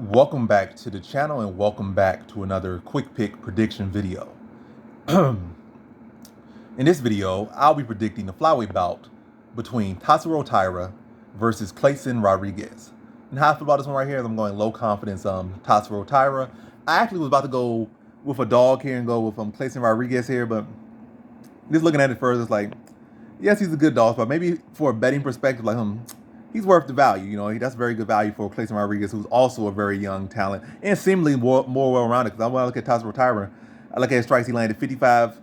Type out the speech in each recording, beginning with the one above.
Welcome back to the channel and welcome back to another quick pick prediction video. In this video, I'll be predicting the flyweight bout between Tatsuro Taira versus Kleydson Rodrigues. And how I feel about this one right here is I'm going low confidence Tatsuro Taira. I actually was about to go with a dog here and go with Kleydson Rodrigues here, but just looking at it further, it's like, yes, he's a good dog, but maybe for a betting perspective, like he's worth the value. You know, that's very good value for Kleydson Rodrigues, who's also a very young talent and seemingly more well-rounded. Because when I look at Tatsuro Taira, I look at his strikes. He landed 57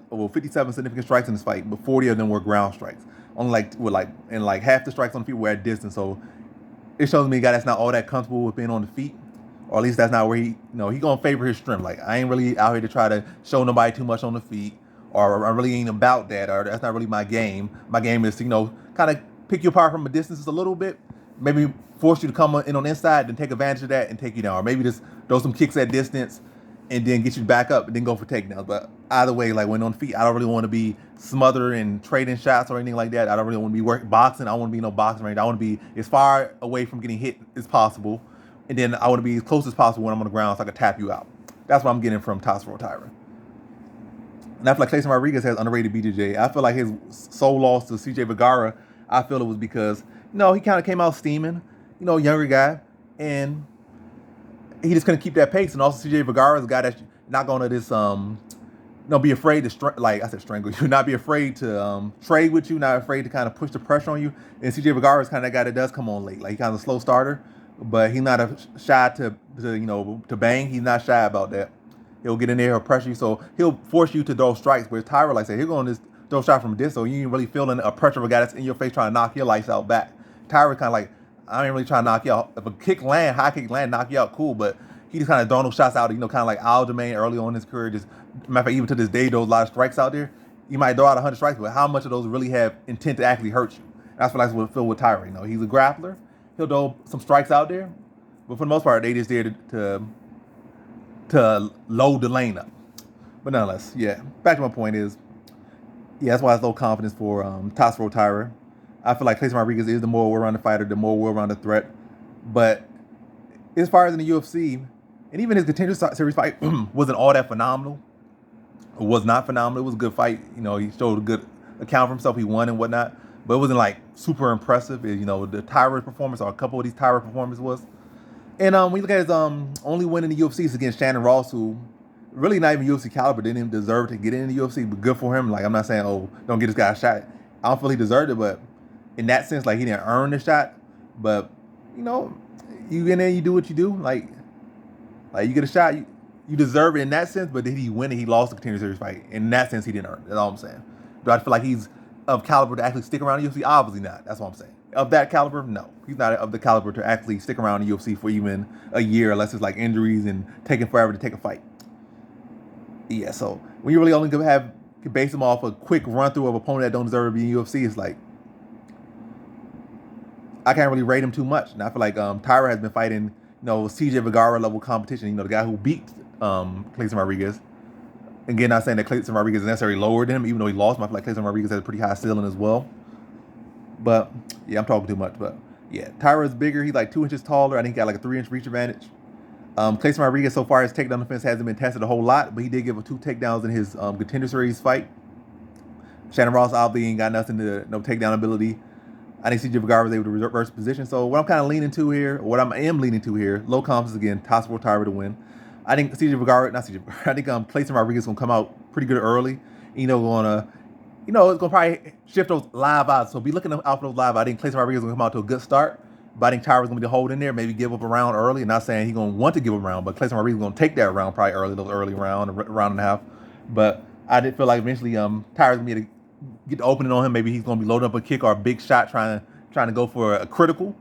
significant strikes in this fight, but 40 of them were ground strikes. Only half the strikes on the feet were at distance. So it shows me a guy that's not all that comfortable with being on the feet, or at least that's not where he gonna favor his strength. Like, I ain't really out here to try to show nobody too much on the feet, or I really ain't about that, or that's not really my game. My game is to kind of pick you apart from a distance just a little bit, maybe force you to come in on the inside, then take advantage of that and take you down, or maybe just throw some kicks at distance and then get you back up and then go for takedowns. But either way, like when on feet, I don't really want to be smothered and trading shots or anything like that. I don't really want to be boxing. I don't want to be no boxing range. I want to be as far away from getting hit as possible, and then I want to be as close as possible when I'm on the ground so I can tap you out. That's what I'm getting from Tatsuro Taira. And I feel like Kleydson Rodrigues has underrated BJJ. I feel like his sole loss to CJ Vergara, I feel it was because, he kind of came out steaming, younger guy, and he just couldn't keep that pace. And also CJ Vergara is a guy that's not going to just, be afraid to, strangle you, not be afraid to trade with you, not afraid to kind of push the pressure on you. And CJ Vergara is kind of that guy that does come on late. Like, he's kind of a slow starter, but he's not shy to bang. He's not shy about that. He'll get in there, he'll pressure you, so he'll force you to throw strikes. Whereas Taira, like I said, he'll go on this throw shot from this, so you ain't really feeling a pressure of a guy that's in your face trying to knock your lights out back. Taira kind of like, I ain't really trying to knock you out. If a high kick land, knock you out, cool, but he just kind of throwing those shots out, kind of like Aljamain early on in his career. Just, matter of fact, even to this day, those a lot of strikes out there. You might throw out 100 strikes, but how much of those really have intent to actually hurt you? That's what I feel with Taira. He's a grappler. He'll throw some strikes out there, but for the most part, they just there to load the lane up. But nonetheless, yeah, back to my point is, that's why it's low confidence for Tatsuro Taira. I feel like Kleydson Rodrigues is the more well-rounded fighter, the more well-rounded threat. But as far as in the UFC, and even his contender series fight wasn't all that phenomenal. It was not phenomenal. It was a good fight. He showed a good account for himself. He won and whatnot. But it wasn't like super impressive. The Taira performance, or a couple of these Taira performances was. And when you look at his only win in the UFC is against Shannon Ross, who really not even UFC caliber, didn't even deserve to get in the UFC, but good for him. Like, I'm not saying, don't get this guy a shot. I don't feel he deserved it, but in that sense, like, he didn't earn the shot. But, you in there, you do what you do. Like you get a shot, you deserve it in that sense, but did he win it? He lost the contender series fight. In that sense, he didn't earn it. That's all I'm saying. Do I feel like he's of caliber to actually stick around the UFC? Obviously not. That's what I'm saying. Of that caliber, no. He's not of the caliber to actually stick around the UFC for even a year, unless it's like injuries and taking forever to take a fight. Yeah, so when you really only can base him off a quick run through of an opponent that don't deserve to be in UFC, it's like, I can't really rate him too much. And I feel like Taira has been fighting, CJ Vergara level competition. The guy who beat Kleydson Rodrigues. Again, not saying that Kleydson Rodrigues is necessarily lower than him, even though he lost. I feel like Kleydson Rodrigues has a pretty high ceiling as well. But yeah, I'm talking too much. But yeah, Taira is bigger. He's like 2 inches taller. I think he got like a 3-inch reach advantage. Kleydson Rodrigues, so far, his takedown defense hasn't been tested a whole lot, but he did give 2 takedowns in his contender series fight. Shannon Ross obviously ain't got nothing no takedown ability. I think CJ Vergara was able to reverse position. So what I'm kind of leaning to here, low confidence again, Tatsuro Taira to win. I think I think Kleydson Rodrigues is gonna come out pretty good early. It's gonna probably shift those live odds. So be looking out for those live odds. I think Kleydson Rodrigues is gonna come out to a good start, but I think Taira's gonna be the hold in there, maybe give up a round early. And not saying he's gonna want to give a round, but Kleydson Rodrigues is gonna take that round probably early, those early round, a round and a half. But I did feel like eventually Taira's gonna be able to get the opening on him. Maybe he's gonna be loading up a kick or a big shot, trying to go for a critical,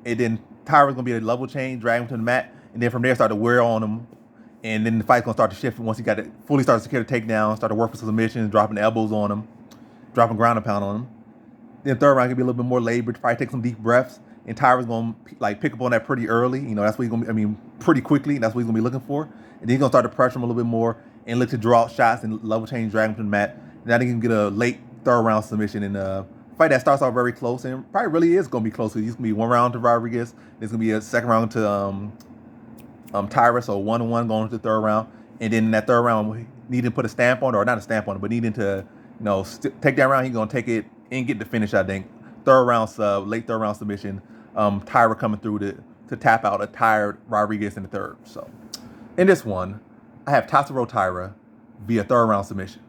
and then Taira's gonna be a level change, drag him to the mat, and then from there start to wear on him, and then the fight's gonna start to shift once he got it fully started to secure the takedown, start to work for submissions, dropping elbows on him, dropping ground and pound on him. Then third round could be a little bit more labored, probably take some deep breaths, and Taira's gonna pick up on that pretty early. That's what he's gonna be, pretty quickly. That's what he's gonna be looking for, and then he's gonna start to pressure him a little bit more and look to draw out shots and level change, drag him to the mat. And I think he can get a late third round submission in a fight that starts off very close and probably really is going to be close. It's going to be 1 round to Rodrigues. There's going to be a second round to Taira, so 1-1 going to the third round. And then in that third round, needing to put a stamp on it, or not a stamp on it, but needing to, take that round, he's gonna take it and get the finish, I think. Third round sub, late third round submission. Taira coming through to tap out a tired Rodrigues in the third. So in this one, I have Tatsuro Taira via third round submission.